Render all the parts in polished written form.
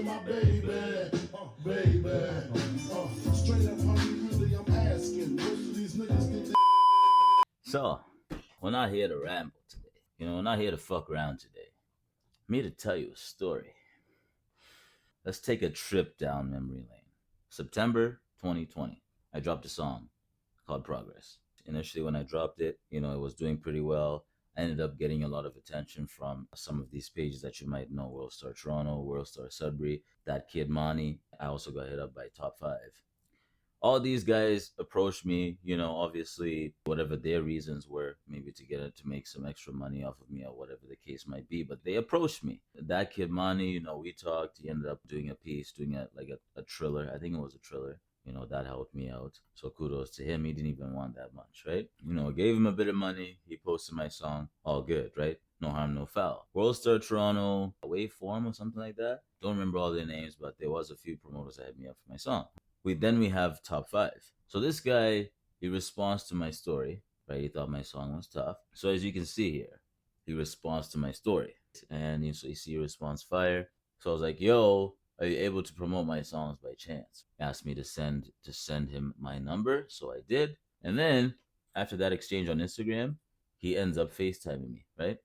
my baby, straight up, honey, really, I'm asking. Most of these niggas get So, we're not here to ramble today. We're not here to fuck around today. I'm here to tell you a story. Let's take a trip down memory lane. September 2020, I dropped a song called Progress. Initially, when I dropped it, it was doing pretty well. I ended up getting a lot of attention from some of these pages that you might know: World Star Toronto, World Star Sudbury, That Kid Money. I also got hit up by Top 5. All these guys approached me, obviously whatever their reasons were, maybe to get it to make some extra money off of me or whatever the case might be, but they approached me. That Kid Money, we talked. He ended up doing a piece, doing a triller. I think it was a triller. That helped me out. So kudos to him. He didn't even want that much, right? Gave him a bit of money. He posted my song. All good, right? No harm, no foul. World Star Toronto, Waveform or something like that. Don't remember all their names, but there was a few promoters that hit me up for my song. We have Top 5. So this guy, he responds to my story, right? He thought my song was tough. So as you can see here, he responds to my story, and so you see response fire. So I was like, "Yo, are you able to promote my songs by chance?" He asked me to send him my number, so I did. And then after that exchange on Instagram, he ends up FaceTiming me, right?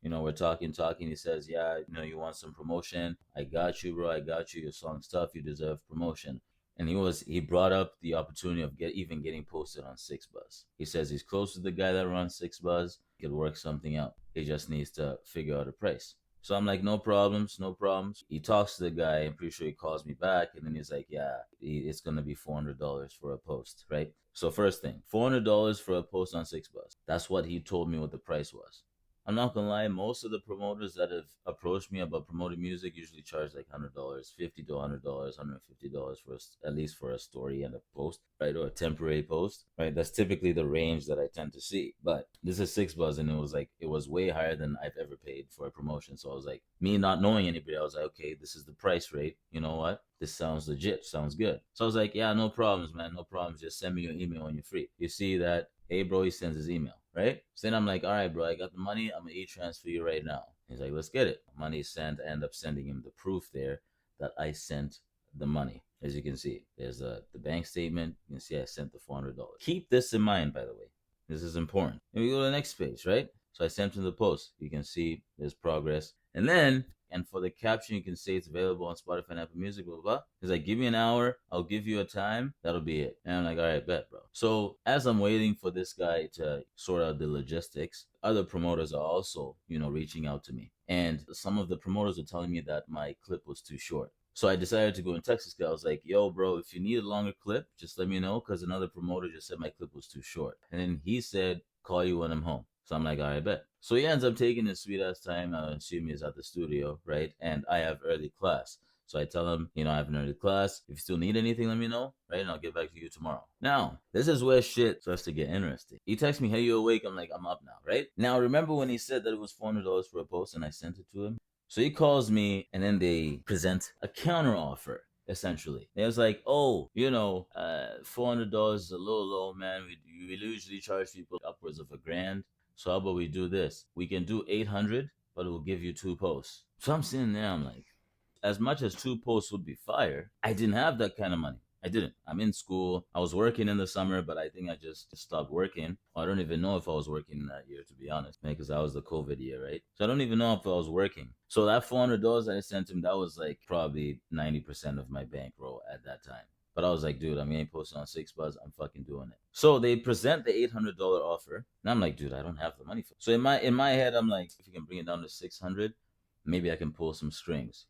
We're talking. He says, "Yeah, you want some promotion? I got you, bro. I got you. Your song's tough. You deserve promotion." And he brought up the opportunity of even getting posted on Six Buzz. He says he's close to the guy that runs Six Buzz. He could work something out. He just needs to figure out a price. So I'm like, no problems, no problems. He talks to the guy. I'm pretty sure he calls me back, and then he's like, yeah, it's gonna be $400 for a post, right? So first thing, $400 for a post on Six Buzz. That's what he told me what the price was. I'm not gonna lie, most of the promoters that have approached me about promoting music usually charge like $100, $50 to $100, $150 for at least for a story and a post, right, or a temporary post, right? That's typically the range that I tend to see. But this is Six Buzz, and it was way higher than I've ever paid for a promotion. So I was like, me not knowing anybody, I was like, okay, this is the price rate. You know what? This sounds legit, sounds good. So I was like, yeah, no problems, man, no problems. Just send me your email when you're free. You see that? Hey, bro, he sends his email, right? So then I'm like, all right, bro, I got the money. I'm going to e-transfer you right now. He's like, let's get it. Money is sent. I end up sending him the proof there that I sent the money. As you can see, there's the bank statement. You can see I sent the $400. Keep this in mind, by the way. This is important. And we go to the next page, right? So I sent him the post. You can see there's progress. And for the caption, you can say it's available on Spotify and Apple Music, blah, blah, blah. He's like, give me an hour. I'll give you a time. That'll be it. And I'm like, all right, bet, bro. So as I'm waiting for this guy to sort out the logistics, other promoters are also, reaching out to me. And some of the promoters are telling me that my clip was too short. So I decided to go in Texas. I was like, yo, bro, if you need a longer clip, just let me know, because another promoter just said my clip was too short. And then he said, call you when I'm home. So I'm like, all right, bet. So he ends up taking his sweet ass time. I assume he's at the studio, right? And I have early class. So I tell him, I have an early class. If you still need anything, let me know, right? And I'll get back to you tomorrow. Now, this is where shit starts to get interesting. He texts me, hey, you awake? I'm like, I'm up now, right? Now, remember when he said that it was $400 for a post and I sent it to him? So he calls me, and then they present a counter offer. Essentially, it was like, oh, $400 is a little low, man. We usually charge people upwards of $1,000. So how about we do this? We can do 800, but it will give you 2 posts. So I'm sitting there, I'm like, as much as 2 posts would be fire, I didn't have that kind of money. I didn't. I'm in school. I was working in the summer, but I think I just stopped working. I don't even know if I was working that year, to be honest, because that was the COVID year, right? So I don't even know if I was working. So that $400 I sent him, that was like probably 90% of my bankroll at that time. But I was like, dude, I'm getting posted on Six Buzz. I'm fucking doing it. So they present the $800 offer, and I'm like, dude, I don't have the money for it. So in my head, I'm like, if you can bring it down to 600, maybe I can pull some strings,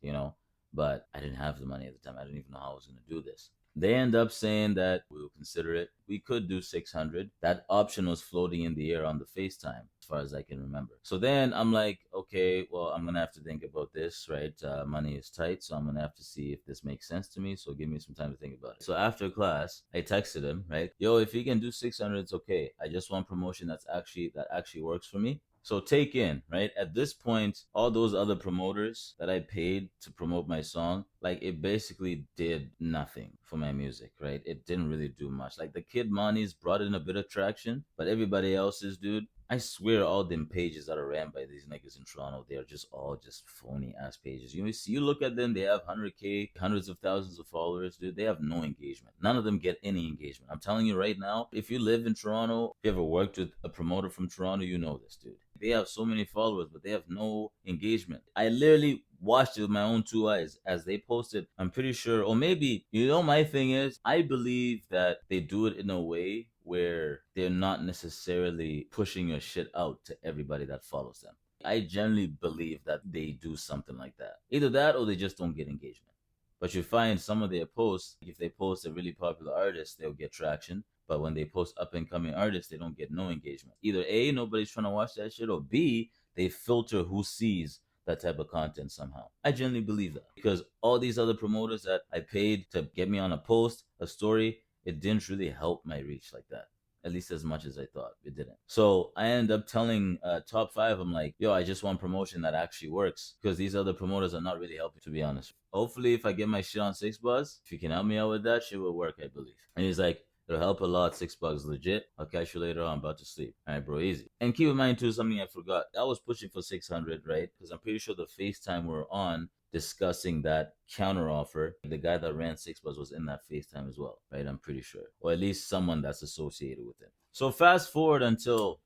But I didn't have the money at the time. I didn't even know how I was going to do this. They end up saying that we'll consider it. We could do 600. That option was floating in the air on the FaceTime, as far as I can remember. So then I'm like, okay, well, I'm going to have to think about this, right? Money is tight, so I'm going to have to see if this makes sense to me. So give me some time to think about it. So after class, I texted him, right? Yo, if you can do 600, it's okay. I just want promotion that actually works for me. So take in, right? At this point, all those other promoters that I paid to promote my song, like it basically did nothing for my music, right? It didn't really do much. Like the Kid Money's brought in a bit of traction, but everybody else's, dude, I swear all them pages that are ran by these niggas in Toronto, they are just all just phony ass pages. You see, you look at them, they have 100K, hundreds of thousands of followers, dude. They have no engagement. None of them get any engagement. I'm telling you right now, if you live in Toronto, if you ever worked with a promoter from Toronto, you know this, dude. They have so many followers, but they have no engagement. I literally watched it with my own two eyes as they posted. I'm pretty sure, or maybe, my thing is, I believe that they do it in a way where they're not necessarily pushing your shit out to everybody that follows them. I generally believe that they do something like that. Either that or they just don't get engagement. But you find some of their posts, if they post a really popular artist, they'll get traction. But when they post up and coming artists, they don't get no engagement. Either A, nobody's trying to watch that shit, or B, they filter who sees that type of content somehow. I genuinely believe that because all these other promoters that I paid to get me on a post, a story, it didn't really help my reach like that. At least as much as I thought. It didn't. So I ended up telling top five, I'm like, yo, I just want promotion that actually works because these other promoters are not really helping, to be honest. Hopefully, if I get my shit on 6Buzz, if you can help me out with that, shit will work, I believe. And he's like, it'll help a lot. 6 bucks, legit. I'll catch you later on. I'm about to sleep. All right, bro, easy. And keep in mind too, something I forgot. I was pushing for 600, right? Because I'm pretty sure the FaceTime we're on discussing that counter offer, the guy that ran 6Buzz was in that FaceTime as well, right? I'm pretty sure, or at least someone that's associated with it. So fast forward until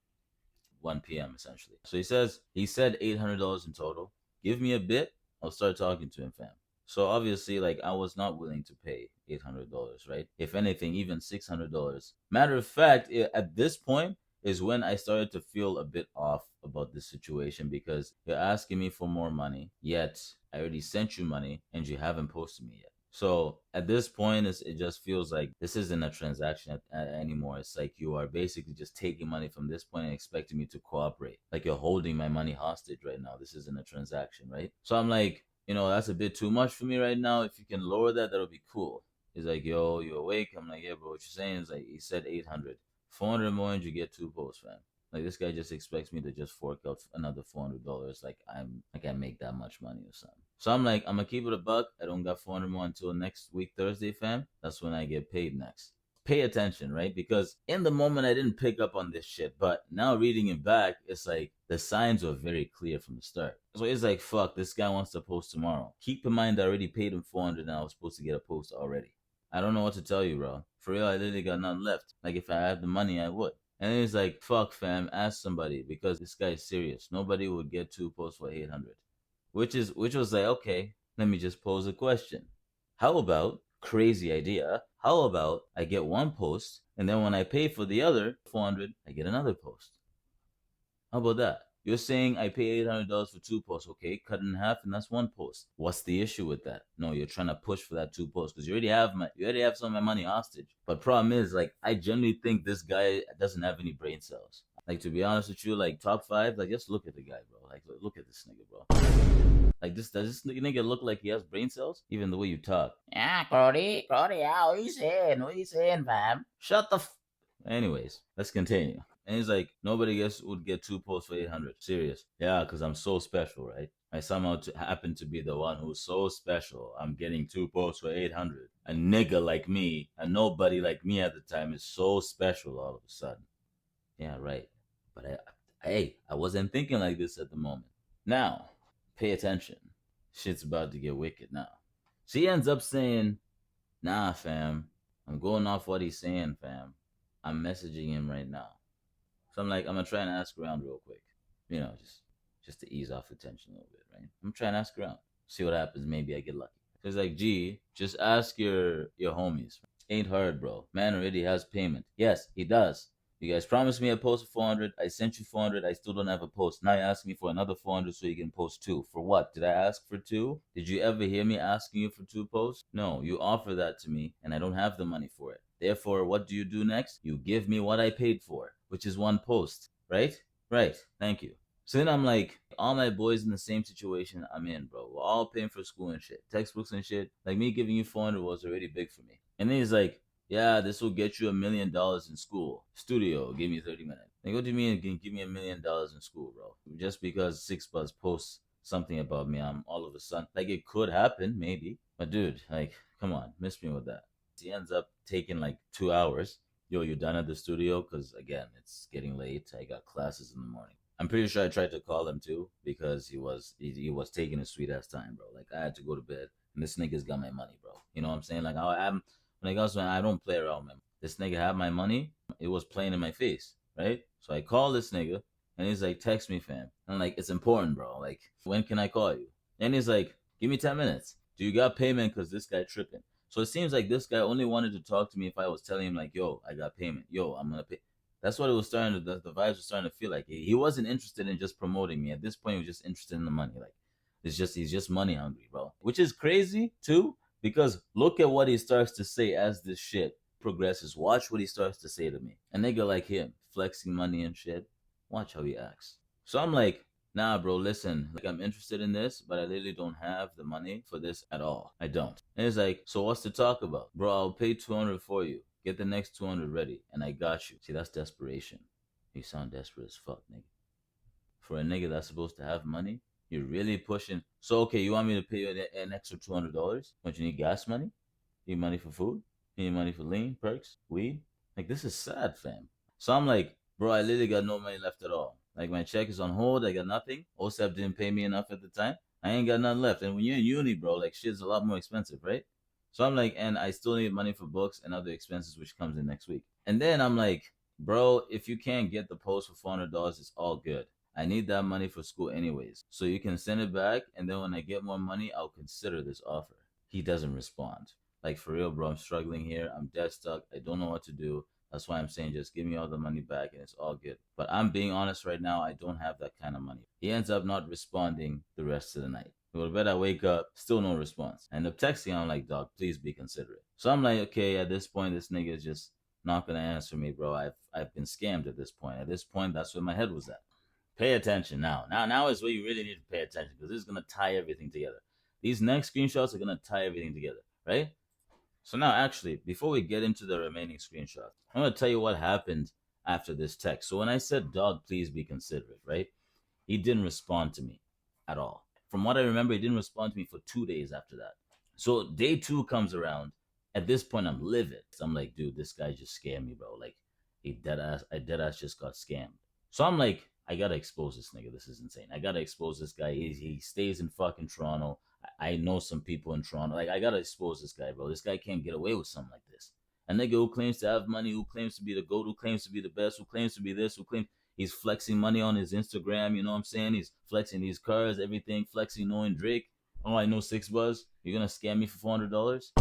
1 p.m. essentially. So he said $800 in total. Give me a bit, I'll start talking to him, fam. So obviously, like I was not willing to pay $800, right? If anything, even $600. Matter of fact, at this point is when I started to feel a bit off about this situation because you're asking me for more money, yet I already sent you money and you haven't posted me yet. So at this point, it just feels like this isn't a transaction anymore. It's like you are basically just taking money from this point and expecting me to cooperate. Like you're holding my money hostage right now. This isn't a transaction, right? So I'm like, that's a bit too much for me right now. If you can lower that, that'll be cool. He's like, yo, you awake? I'm like, yeah, bro, what you saying? Is like, he said 800. 400 more and you get 2 posts, fam. Like this guy just expects me to just fork out another $400. Like I can't make that much money or something. So I'm like, I'm gonna keep it a buck. I don't got 400 more until next week Thursday, fam. That's when I get paid next. Pay attention, right? Because in the moment I didn't pick up on this shit, but now reading it back, it's like the signs were very clear from the start. So it's like, fuck, this guy wants to post tomorrow. Keep in mind I already paid him 400 and I was supposed to get a post already. I don't know what to tell you, bro. For real, I literally got nothing left. Like if I had the money, I would. And then he's like, fuck, fam, ask somebody because this guy is serious. Nobody would get 2 posts for 800. Which was like, okay, let me just pose a question. How about, crazy idea, how about I get 1 post and then when I pay for the other 400, I get another post? How about that? You're saying I pay $800 for 2 posts, okay? Cut it in half, and that's 1 post. What's the issue with that? No, you're trying to push for that 2 posts because you already have some of my money hostage. But problem is, like, I genuinely think this guy doesn't have any brain cells. Like to be honest with you, like top five, like just look at the guy, bro. Like look at this nigga, bro. Like does this nigga look like he has brain cells? Even the way you talk. Yeah, Crody, how you saying? What you saying, fam? Shut the. Anyways, let's continue. And he's like, nobody else would get 2 posts for 800. Serious. Yeah, because I'm so special, right? I somehow happen to be the one who's so special. I'm getting 2 posts for 800. A nigga like me, a nobody like me at the time is so special all of a sudden. Yeah, right. But I wasn't thinking like this at the moment. Now, pay attention. Shit's about to get wicked now. She ends up saying, nah, fam. I'm going off what he's saying, fam. I'm messaging him right now. So I'm like, I'm gonna try and ask around real quick. Just to ease off the tension a little bit, right? I'm trying to ask around. See what happens. Maybe I get lucky. It's like, gee, just ask your homies. Ain't hard, bro. Man already has payment. Yes, he does. You guys promised me a post of 400. I sent you 400. I still don't have a post. Now you ask me for another 400 so you can post 2. For what? Did I ask for 2? Did you ever hear me asking you for 2 posts? No, you offer that to me and I don't have the money for it. Therefore, what do you do next? You give me what I paid for, which is 1 post, right? Right. Thank you. So then I'm like, all my boys in the same situation I'm in, bro. We're all paying for school and shit, textbooks and shit. Like me giving you 400 was already big for me. And then he's like, yeah, this will get you $1 million in school. Studio, give me 30 minutes. Like, what do you mean give me $1 million in school, bro? Just because 6Buzz posts something about me, I'm all of a sudden, like it could happen, maybe. But dude, like, come on, miss me with that. He ends up taking like 2 hours yo, you done at the studio? Because again, it's getting late. I got classes in the morning. I'm pretty sure I tried to call him too because he was taking a sweet ass time, bro. Like I had to go to bed, and this nigga's got my money, bro. You know what I'm saying? Like I'm when I got when I don't play around, man. This nigga had my money. It was playing in my face, right? So I call this nigga, and he's like, "Text me, fam." And I'm like, "It's important, bro. Like, when can I call you?" And he's like, "Give me 10 minutes. Do you got payment? Cause this guy tripping." So it seems like this guy only wanted to talk to me if I was telling him like, "Yo, I got payment. Yo, I'm gonna pay." That's what it was starting to. The vibes were starting to feel like. He wasn't interested in just promoting me. At this point, he was just interested in the money. Like, he's just money hungry, bro. Which is crazy too, because look at what he starts to say as this shit progresses. Watch what he starts to say to me. A nigga like him, flexing money and shit. Watch how he acts. So I'm like, nah, bro, listen, like I'm interested in this, but I literally don't have the money for this at all. I don't. And he's like, so what's to talk about? Bro, I'll pay 200 for you. Get the next 200 ready, and I got you. See, that's desperation. You sound desperate as fuck, nigga. For a nigga that's supposed to have money, you're really pushing. So, okay, you want me to pay you an extra $200? Don't you need gas money? You need money for food? You need money for lean, perks, weed? Like, this is sad, fam. So I'm like, bro, I literally got no money left at all. Like, my check is on hold. I got nothing. OSAP didn't pay me enough at the time. I ain't got nothing left. And when you're in uni, bro, like, shit's a lot more expensive, right? So I'm like, and I still need money for books and other expenses, which comes in next week. And then I'm like, bro, if you can't get the post for $400, it's all good. I need that money for school anyways. So you can send it back, and then when I get more money, I'll consider this offer. He doesn't respond. Like, for real, bro, I'm struggling here. I'm dead stuck. I don't know what to do. That's why I'm saying just give me all the money back and it's all good. But I'm being honest right now, I don't have that kind of money. He ends up not responding the rest of the night. Go to bed, I wake up, still no response. I end up texting, I'm like, dog, please be considerate. So I'm like, okay, at this point, this nigga is just not gonna answer me, bro. I've been scammed at this point. At this point, that's where my head was at. Pay attention now. Now is where you really need to pay attention because this is gonna tie everything together. These next screenshots are gonna tie everything together, right? So now, actually, before we get into the remaining screenshots, I'm gonna tell you what happened after this text. So when I said, "Dog, please be considerate," right? He didn't respond to me at all. From what I remember, he didn't respond to me for 2 days after that. So day two comes around. At this point, I'm livid. I'm like, dude, this guy just scammed me, bro. Like, I dead ass just got scammed. So I'm like, I gotta expose this nigga. This is insane. I gotta expose this guy. He stays in fucking Toronto. I know some people in Toronto. Like, I gotta expose this guy, bro. This guy can't get away with something like this. A nigga who claims to have money, who claims to be the GOAT, who claims to be the best, who claims to be this, who claims he's flexing money on his Instagram. You know what I'm saying? He's flexing these cars, everything, flexing knowing Drake. Oh, I know 6 Buzz. You're gonna scam me for $400?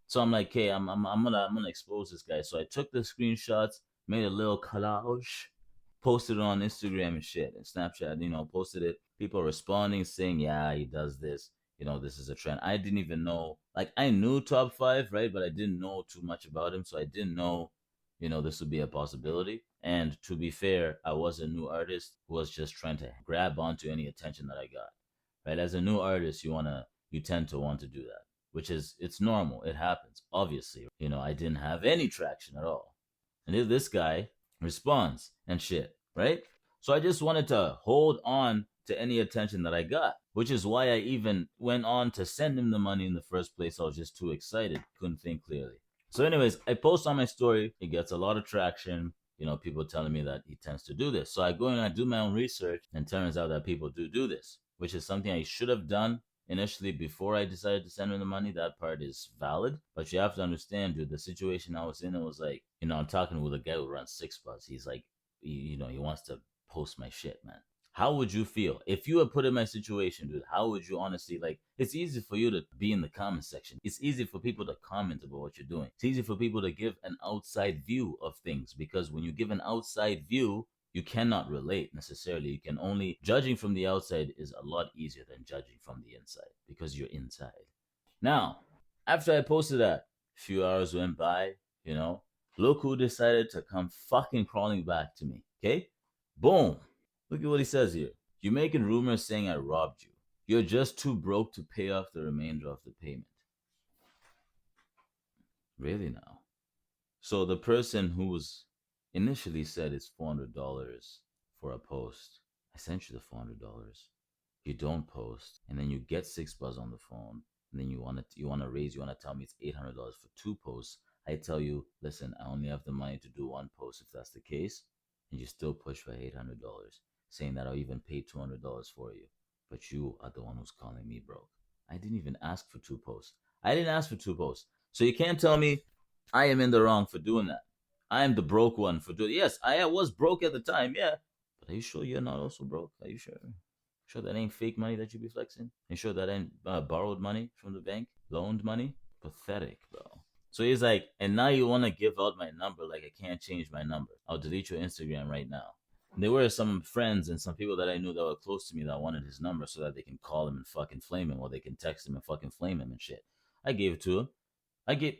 So I'm like, okay, I'm gonna expose this guy. So I took the screenshots, made a little collage, posted it on Instagram and shit and Snapchat. You know, posted it. People responding saying, yeah, he does this. You know, this is a trend. I didn't even know. Like, I knew top five, right? But I didn't know too much about him, so I didn't know, this would be a possibility. And to be fair, I was a new artist who was just trying to grab onto any attention that I got. Right? As a new artist, you tend to want to do that, which is it's normal. It happens. Obviously, I didn't have any traction at all. And if this guy responds and shit, right? So I just wanted to hold on to any attention that I got, which is why I even went on to send him the money in the first place. I was just too excited, couldn't think clearly. So, anyways, I post on my story. It gets a lot of traction. People telling me that he tends to do this. So I go and I do my own research, and turns out that people do this, which is something I should have done initially before I decided to send him the money. That part is valid, but you have to understand, dude, the situation I was in, it was like, I'm talking with a guy who runs 6 Buzz. He's like, he wants to post my shit, man. How would you feel if you were put in my situation, dude? How would you honestly, like, it's easy for you to be in the comment section. It's easy for people to comment about what you're doing. It's easy for people to give an outside view of things, because when you give an outside view, you cannot relate necessarily. You can only, judging from the outside is a lot easier than judging from the inside because you're inside. Now, after I posted that, a few hours went by, look who decided to come fucking crawling back to me. Okay? Boom. Look at what he says here. You're making rumors saying I robbed you. You're just too broke to pay off the remainder of the payment. Really now? So the person who was initially said it's $400 for a post, I sent you the $400. You don't post, and then you get 6 Buzz on the phone, and then you want to tell me it's $800 for 2 posts. I tell you, listen, I only have the money to do one post if that's the case, and you still push for $800, saying that I'll even pay $200 for you. But you are the one who's calling me broke. I didn't even ask for two posts. I didn't ask for two posts. So you can't tell me I am in the wrong for doing that. I am the broke one for doing. Yes, I was broke at the time, yeah. But are you sure you're not also broke? Are you sure? Sure that ain't fake money that you be flexing? You sure that ain't borrowed money from the bank? Loaned money? Pathetic, bro. So he's like, and now you want to give out my number like I can't change my number. I'll delete your Instagram right now. And there were some friends and some people that I knew that were close to me that wanted his number so that they can call him and fucking flame him, or they can text him and fucking flame him and shit. I gave it to him.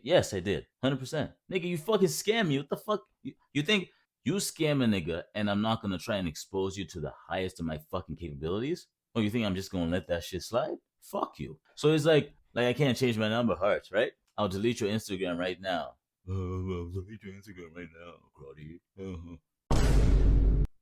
Yes, I did. 100%. Nigga, you fucking scam me. What the fuck? You think you scam a nigga and I'm not gonna try and expose you to the highest of my fucking capabilities? Or you think I'm just gonna let that shit slide? Fuck you. So it's like I can't change my number, Hearts, right? I'll delete your Instagram right now. I'll delete your Instagram right now, Crowdy.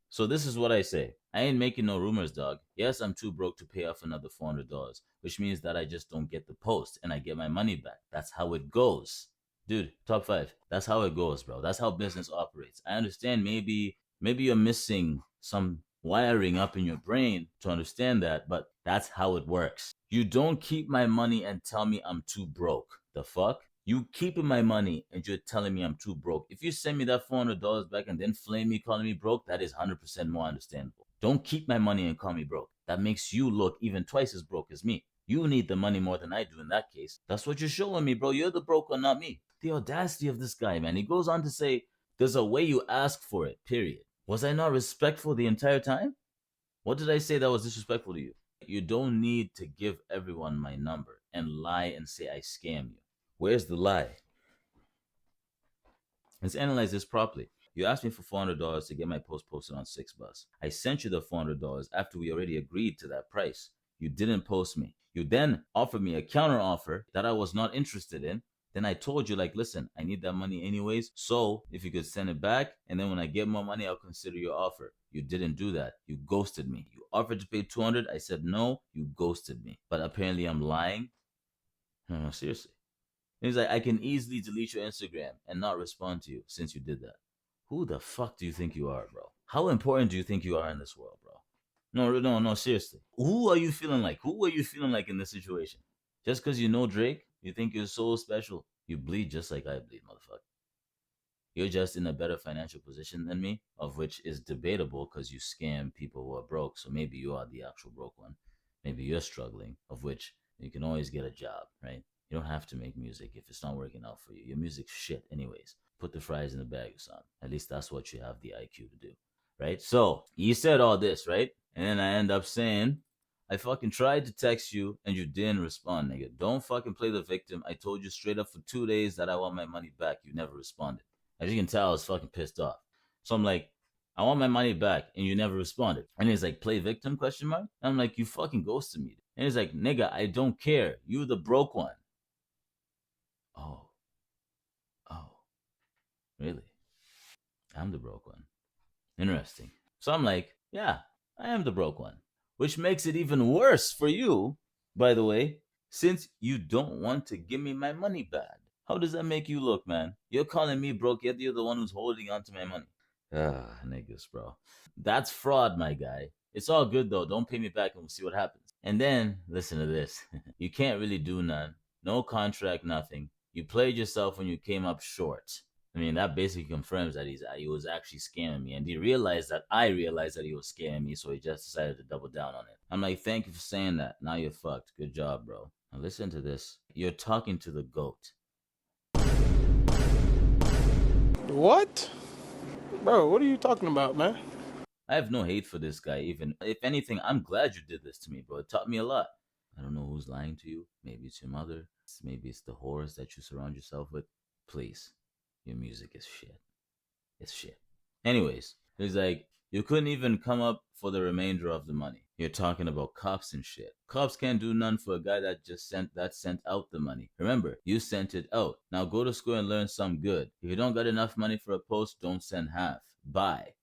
So this is what I say. I ain't making no rumors, dog. Yes, I'm too broke to pay off another $400, which means that I just don't get the post and I get my money back. That's how it goes. Dude, top 5. That's how it goes, bro. That's how business operates. I understand maybe you're missing some wiring up in your brain to understand that, but that's how it works. You don't keep my money and tell me I'm too broke. The fuck? You keeping my money and you're telling me I'm too broke. If you send me that $400 back and then flame me calling me broke, that is 100% more understandable. Don't keep my money and call me broke. That makes you look even twice as broke as me. You need the money more than I do in that case. That's what you're showing me, bro. You're the broke one, not me. The audacity of this guy, man. He goes on to say, there's a way you ask for it, period. Was I not respectful the entire time? What did I say that was disrespectful to you? You don't need to give everyone my number and lie and say I scam you. Where's the lie? Let's analyze this properly. You asked me for $400 to get my post posted on 6bus. I sent you the $400 after we already agreed to that price. You didn't post me. You then offered me a counter offer that I was not interested in. Then I told you, like, listen, I need that money anyways. So if you could send it back, and then when I get more money, I'll consider your offer. You didn't do that. You ghosted me. You offered to pay 200. I said no. You ghosted me. But apparently I'm lying. No, seriously. He's like, I can easily delete your Instagram and not respond to you since you did that. Who the fuck do you think you are, bro? How important do you think you are in this world, bro? No, seriously. Who are you feeling like? Who are you feeling like in this situation? Just because you know Drake, you think you're so special? You bleed just like I bleed, motherfucker. You're just in a better financial position than me, of which is debatable because you scam people who are broke. So maybe you are the actual broke one. Maybe you're struggling, of which you can always get a job, right? You don't have to make music if it's not working out for you. Your music's shit, anyways. Put the fries in the bag, son. At least that's what you have the IQ to do, right? So you said all this, right? And then I end up saying, I fucking tried to text you and you didn't respond, nigga. Don't fucking play the victim. I told you straight up for 2 days that I want my money back. You never responded. As you can tell, I was fucking pissed off. So I'm like, I want my money back, and you never responded. And he's like, play victim, question mark? And I'm like, you fucking ghosted me. And he's like, nigga, I don't care. You the broke one. Oh, oh, really? I'm the broke one. Interesting. So I'm like, yeah, I am the broke one. Which makes it even worse for you, by the way, since you don't want to give me my money back. How does that make you look, man? You're calling me broke, yet you're the one who's holding on to my money. Ah, niggas, bro. That's fraud, my guy. It's all good though. Don't pay me back and we'll see what happens. And then, listen to this. You can't really do none. No contract, nothing. You played yourself when you came up short. I mean, that basically confirms that he was actually scamming me. And he realized that I realized that he was scamming me, so he just decided to double down on it. I'm like, thank you for saying that. Now you're fucked. Good job, bro. Now listen to this. You're talking to the GOAT. What? Bro, what are you talking about, man? I have no hate for this guy, even. If anything, I'm glad you did this to me, bro. It taught me a lot. I don't know who's lying to you. Maybe it's your mother. Maybe it's the whores that you surround yourself with. Please, your music is shit. It's shit. Anyways, he's like, you couldn't even come up for the remainder of the money. You're talking about cops and shit. Cops can't do none for a guy that just sent out the money. Remember, you sent it out. Now go to school and learn some good. If you don't got enough money for a post, don't send half. Bye.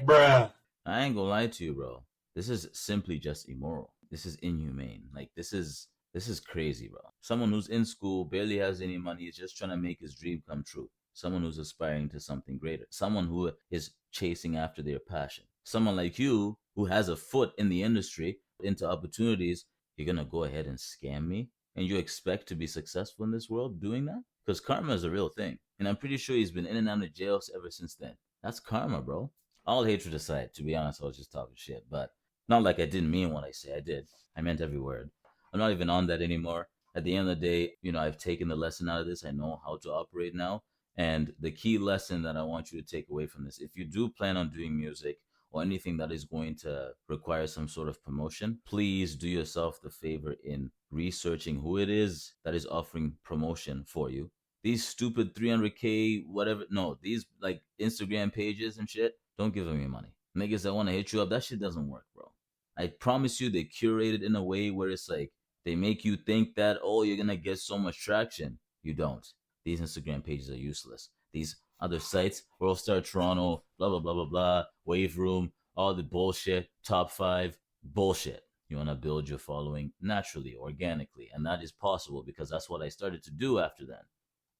Bruh. I ain't gonna lie to you, bro. This is simply just immoral. This is inhumane. Like, this is This is crazy, bro. Someone who's in school, barely has any money, is just trying to make his dream come true. Someone who's aspiring to something greater. Someone who is chasing after their passion. Someone like you who has a foot in the industry, into opportunities, you're gonna go ahead and scam me? And you expect to be successful in this world doing that? Because karma is a real thing. And I'm pretty sure he's been in and out of jail ever since then. That's karma, bro. All hatred aside, to be honest, I was just talking shit. But not like I didn't mean what I say. I did. I meant every word. I'm not even on that anymore. At the end of the day, I've taken the lesson out of this. I know how to operate now. And the key lesson that I want you to take away from this, if you do plan on doing music or anything that is going to require some sort of promotion, please do yourself the favor in researching who it is that is offering promotion for you. These stupid 300K, whatever, no, these like Instagram pages and shit, don't give them your money. Niggas that want to hit you up, that shit doesn't work, bro. I promise you, they curate it in a way where it's like, they make you think that, oh, you're gonna get so much traction. You don't. These Instagram pages are useless. These other sites, World Star Toronto, blah blah blah blah blah, Wave Room, all the bullshit, top five, bullshit. You wanna build your following naturally, organically, and that is possible because that's what I started to do after that.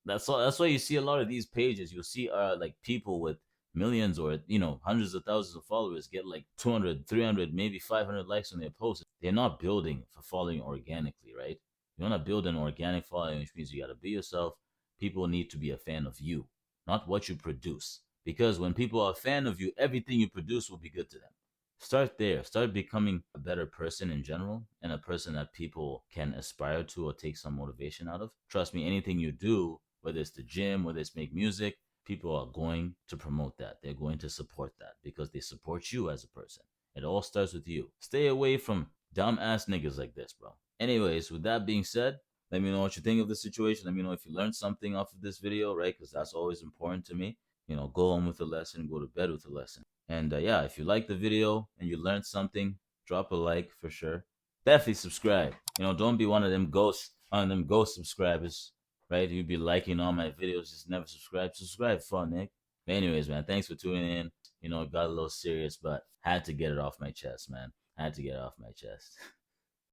That's why you see a lot of these pages. You'll see like people with millions or hundreds of thousands of followers get like 200, 300, maybe 500 likes on their posts. They're not building for following organically, right? You want to build an organic following, which means you got to be yourself. People need to be a fan of you, not what you produce. Because when people are a fan of you, everything you produce will be good to them. Start there. Start becoming a better person in general and a person that people can aspire to or take some motivation out of. Trust me, anything you do, whether it's the gym, whether it's make music, people are going to promote that. They're going to support that because they support you as a person. It all starts with you. Stay away from dumb ass niggas like this, bro. Anyways, with that being said, let me know what you think of the situation. Let me know if you learned something off of this video, right? Because that's always important to me. Go home with a lesson, go to bed with a lesson. And yeah, if you like the video and you learned something, drop a like for sure. Definitely subscribe. Don't be one of them ghost subscribers, right? You'd be liking all my videos, just never subscribe. Subscribe, fun, Nick. But anyways, man, thanks for tuning in. It got a little serious, but had to get it off my chest, man. Had to get it off my chest.